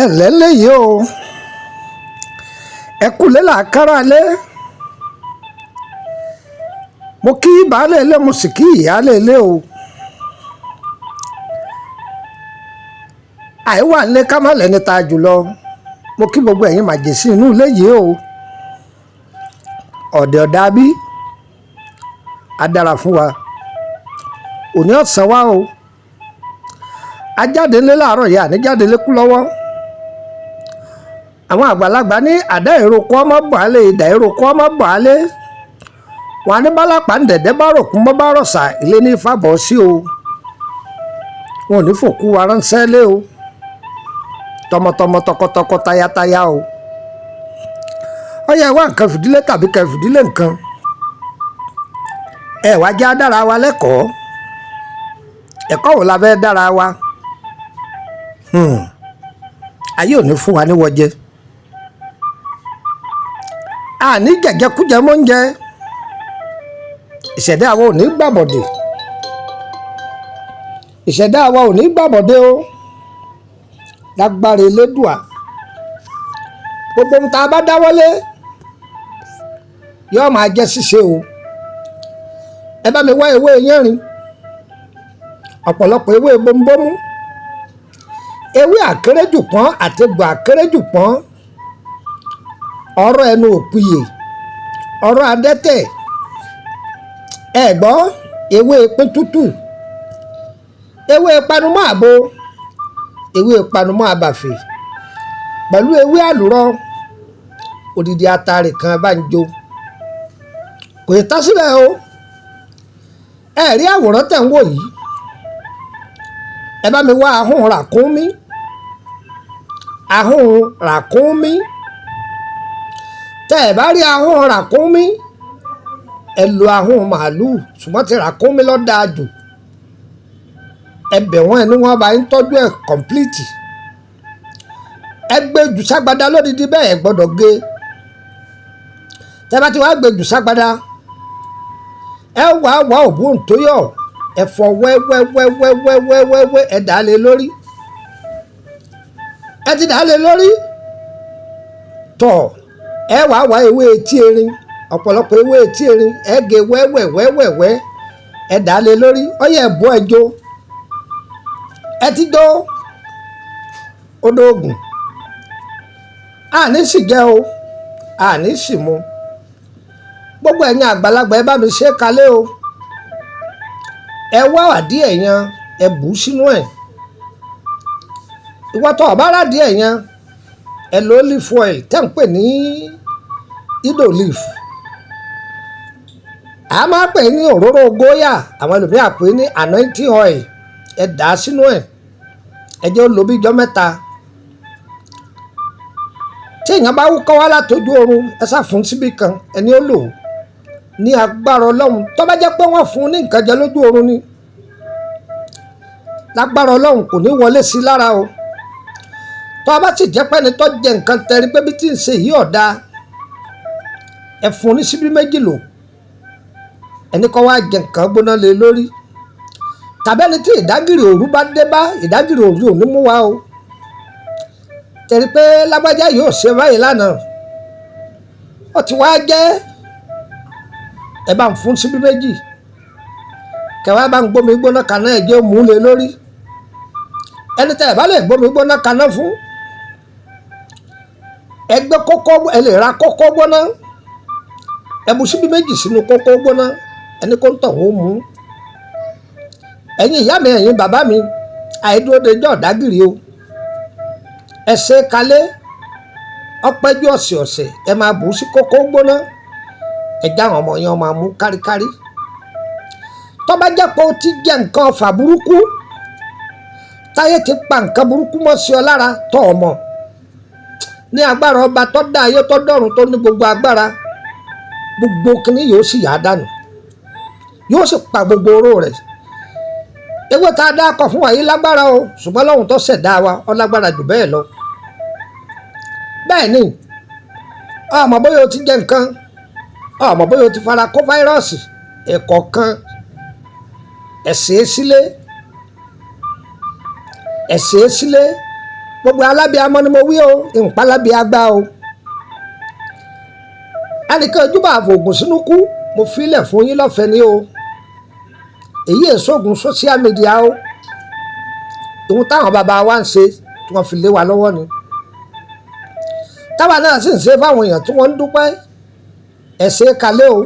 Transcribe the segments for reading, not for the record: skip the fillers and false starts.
ẹlẹ́lẹ́yìí o ẹkúlé làákàrà lé mo kí baálé ilé mo sì kí ìyáálé ilé o àìwá nílé ká má lẹ́ni ta jùlọ mo kí gbogbo ẹ̀yin màjèsí inú ilé yìí o ọ̀dẹ̀ ọ̀dà bí a dára fún wa òní ọ̀sán wa o ajáde ńlé láàárọ̀ yìí àníjáde lé kú lọ́wọ́ àwọn àgbàlagbà ní àdá ìrókò ọmọ bọ̀álé ìdá ìrókò ọmọ bọ̀álé wọn ní bálápá ń dẹ̀dẹ́ bá ròkun mọ́ bá rọ̀ṣà ilé ní fàbọ̀ sí o wọn ò ní fòkú wa ránṣẹ́ lé o tọmọtọmọ tọkọtọkọ tayátayá o ọyẹ wá nǹkan fìdílé tàbí kẹ fìdílé nǹkan ẹ wá já dára wa lẹ́kọ̀ọ́ ẹ̀kọ́ wo la fẹ́ dára wa ayé ò ní fún wa ní wọjẹ àní jẹjẹkújẹ mọ́ ń jẹ ìṣẹ̀dá wa ò ní gbàbọ̀dé ìṣẹ̀dá wa ò ní gbàbọ̀dé o lágbára elédùà gbogbo ohun tá a bá dáwọ́lé yóò máa jẹ́ ṣíṣe o ẹ bá mi wá ewé yẹ́rin ọ̀pọ̀lọpọ̀ ewé bombomu ewé àkéréjù pọ́n àtegbò àkéréjù pọ́n ọ̀rọ̀ ẹnu òpìyè ọ̀rọ̀ adẹ́tẹ̀ ẹ gbọ́ ewé pín tútù ewé panumọ́ àbo ewé panumọ́ àbàfè pẹ̀lú ewé àlùrọ odidi atare kan bá ń jó kò yẹ tán síbẹ̀ o ẹ rí àwòrán tẹ̀ ń wò yìí ẹ bá mi wá ahọ́n ràkúnmí ahọ́n ràkúnmí tẹ́ ẹ bá rí ahọ́n ràkúnmí ẹ lo ahọ́n màálùú ṣùgbọ́n ti ràkúnmí ló dáa jù ẹ bẹ̀ wọ́n ẹni wọ́n bá ń tọ́jú ẹ̀ kọ̀m̀plìtì ẹ gbé jù ságbádá lódìdí bẹ́ẹ̀ ẹ gbọ́dọ̀ gé tẹ́ bá ti wá gbé jù ságbádá ẹ wá òbúntóyọ̀ ẹ fọ wẹ́wẹ́wẹ́wẹ́wẹ́wẹ́ ẹ dà á lé lórí ẹ ti dà á lé lórí tọ̀ ẹ wá ewé etí erin ọ̀pọ̀lọpọ̀ ewé etí erin ẹ gé wẹ́wẹ́wẹ́wẹ́ ẹ dà á lé lórí ọyẹ ẹ bọ́ ẹ jó ẹ ti jó odò ògùn àní sì jẹ́ o àní sì mu gbogbo ẹ̀yin àgbàlagbà ẹ bá mi ṣe é kalẹ̀ o ẹ wá àdí ẹ̀yàn ẹ bù ú sínú ẹ̀ ìwọ tó ọ̀bá rádìí ẹ̀yàn ẹ lo olive oil tẹ́ ń pè ní ido leaf a máa pè ní òróró góyà àwọn ẹlòmíràn pè ní anointing oil ẹ dà á sínú ẹ̀ ẹ jẹ́ ó lò bí ijọ́ mẹ́ta tí èèyàn bá wúkọ́ wá látọjú oorun ẹ sá fún síbí kan ẹni ó lò ní agbára ọlọ́run tó bá jẹ́ pé wọ́n fún un ní nǹkan jẹ lójú oorun ni lágbára ọlọ́run kò ní wọlé sí i lára o tó bá sì jẹ́ pé ẹni tó jẹ nǹkan tẹ̀rí pé bí tí ń ṣe yìí ọ̀dà ẹ fún un ní síbí méjì lò ẹni kọ́ wá jẹ nǹkan gbóná lé lórí tàbí ẹni tí ìdágìrì òru bá dé bá ìdágìrì òru ò ní mú wa o tẹ̀rí pé lágbájá yóò ṣe báyìí lánàá ó ti wá jẹ́ ẹ bá ń fún síbí méjì kẹwàá bá ń gbómi gbóná kaná ẹ jẹ́ mú lé lórí ẹni tẹ́ ẹ bá lè gbómi gbóná kaná fún ẹgbẹ́ kókó ẹ lè ra kókó gbóná ẹ bu síbí méjì sínú kókó gbóná ẹni kó ń tọ̀ wọ́n mú ẹ̀yin ìyá mi ẹ̀yin bàbá mi àìdúró de jọ́ ọ̀dágìrì o ẹ ṣe kalẹ̀ ọpẹ́jú ọ̀sẹ̀ ẹ máa bù sí kókó gbóná ẹ já àwọn ọmọ yẹn máa mú káríkárí tó bá jẹ́ pé ó ti jẹ́ nǹkan ọ̀fà burúkú táyé ti pa nǹkan burúkú mọ́ sí ọ lára tó ọmọ ní agbára ọba tó dá ayé tó dọ̀run tó ní gbogbo agbára gbogbo kìíní yóò sì yá dànù yóò sì pa gbogbo oró rẹ̀ ewé tá a dá akọ fún wa yìí lágbára o ṣùgbọ́n lọ́hùn tó ṣẹ̀dá wa ó lágbára jù bẹ́ẹ̀ lọ bẹ́ẹ̀ ni ọmọ bóyá o ti jẹ nǹkan ọmọ bóyá o ti fara kó fáírọ́ọ̀sì ẹ̀kọ́ kan ẹ̀sẹ̀ sílé gbogbo alábíamọ ni mo wí o ìǹpalábíagbá o ẹnìkan ojúbà àfògùn sínú kú mo filẹ̀ fún yín lọ́fẹ̀ẹ́ ni o èyí èsògùn social media o ìhun táwọn bàbá wa ń ṣe tí wọ́n fi lé wa lọ́wọ́ ni táwa náà sì ń ṣe fáwọn èèyàn tí wọ́n ń dúpẹ́ ẹ ṣé kalẹ̀ o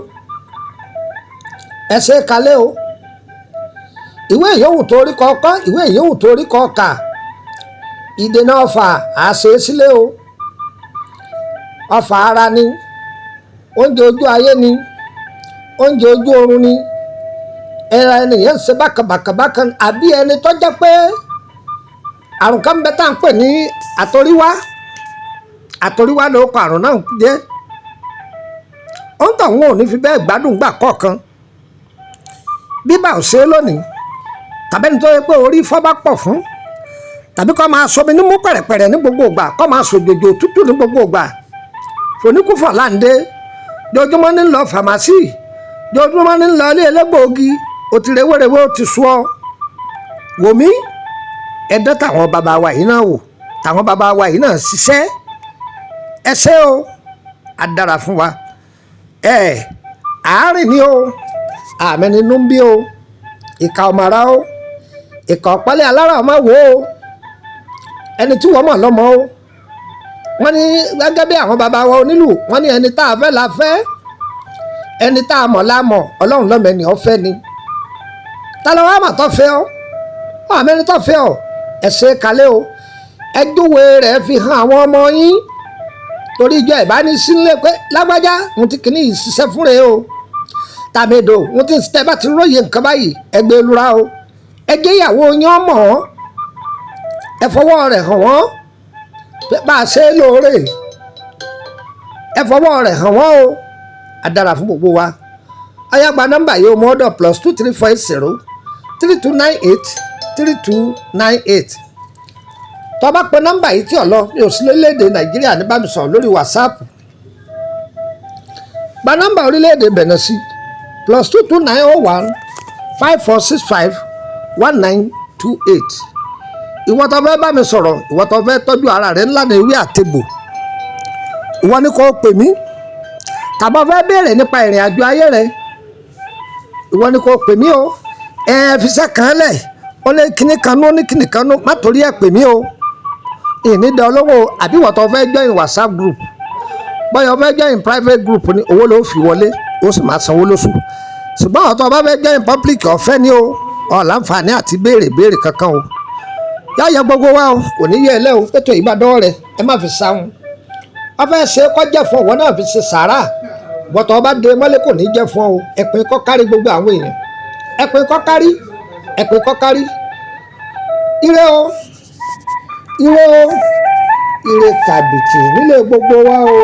ẹ ṣé kalẹ̀ o ìwé ìyówù tó rí kọ́kọ́ ìwé ìyówù tó rí kọ́ka ìdènà ọfà àṣẹ sílẹ̀ o ọfà ara ni oúnjẹ ojú ayé ni oúnjẹ ojú oorun ni ẹ̀rọ ènìyàn ń ṣe bákàbàkàbákan àbí ẹni tó jẹ́ pé àrùn kan bẹ tá à ń pè ní àtọ̀ríwá ló kọ àrùn náà jẹ́ ó ń tàn wọn ò ní fi bẹ́ẹ̀ gbádùn gbà kọ̀ọ̀kan bíbà ò ṣe é lónìí tàbí ẹni tó yẹ pé orí ifọ́ bá pọ̀ fún tàbí kó máa sọmi nímú pẹ̀rẹ̀pẹ̀rẹ̀ ní gbogbo ìgbà kó máa sòjòjò tútù ní gbogbo ìgbà fòníkúfọ̀ láǹdé jọjúmọ́ ní lọ fàmásì jọjúmọ́ ní lọ ilé elégbòogi ó ti rewéréwé ó ti sú ọ wòmí ẹ̀dá táwọn bàbá wa yìí náà wò táwọn bàbá wa yìí náà ṣiṣẹ́ ẹsẹ́ o á dára fún wa àárín ni o àmẹ́ninú ń bí o ìka ọ̀màrà o ìka ọ̀pálẹ̀ alára ọmọ wò ó ẹni tí wọ́n mọ̀ lọ́mọ o wọ́n ní gẹ́gẹ́ bí àwọn bàbá wa onílù wọ́n ní ẹni tá a fẹ́ la fẹ́ ẹni tá a mọ̀ la mọ̀ ọlọ́run lọ́mọ ẹni ọ̀fẹ́ ni ta ló wá mà tó fẹ́ ọ àmẹ́ni tó fẹ́ ọ ẹ ṣé kalẹ̀ o ẹjúwe rẹ̀ fi hàn àwọn ọmọ yín torí ìjọ ìbánisílẹ̀ pé lágbájá mo ti kìíní ìṣiṣẹ́ fún rẹ o tàmídò mo ti tẹ́ bá ti róye nǹkan báyìí ẹgbẹ́ olúra o ẹjẹ́ ìyàwó yín ọmọ ẹ fọwọ́ rẹ̀ hàn wọ́n bá a ṣe é lóore ẹ fọwọ́ rẹ̀ hàn wọ́n o á dára fún gbogbo wa ayagba nọ́mbà yìí o mọ ọdọ +23480 3298 3298 tó bá pe nọ́mbà yìí tí ò lọ ní òsì lórílẹ̀‐èdè nàìjíríà ní bá mi sọ̀rọ̀ lórí wàsáàpù gba nọ́mbà orílẹ̀‐èdè bẹ̀nẹ̀ sí +22901 5465 1928 ìwọ tó fẹ́ bá mi sọ̀rọ̀ ìwọ tó fẹ́ tọ́jú ara rẹ ńlá ní ewé àtegbò ìwọ ni kò pè mí tàbọ̀ fẹ́ béèrè nípa ìrìn àjò ayé rẹ ìwọ ni kò pè mí o fisẹ́ kan lẹ̀ ó lé kíní kanú ní kíní kanú má torí ẹ̀ pè mí o ìnídàá olówó àbí ìwọ tó fẹ́ join WhatsApp group bọ́yọ̀ fẹ́ join private group ni owó ló fi wọlé ó sì máa sanwó lóṣù ṣùgbọ́n àwọn tó bá fẹ́ join public ọ̀fẹ́ ni o láǹfààní àti béèrè kankan o yáyẹ gbogbo wa o kò ní yẹ ẹ lẹ́ o pẹ̀tọ́ ìbàdàn rẹ ẹ má fi sáwọn wọ́n fẹ́ ṣe kọjá fún ọ̀wọ́ náà fi ṣe sàárà bọ́tọ̀ ọba dé mọ́lẹ́ kò ní jẹ́ fún ọ ẹ̀pin kọ́ kárí gbogbo àwọn èèyàn ẹ̀pin kọ́ kárí ire o ire kàbìtì nílé gbogbo wa o.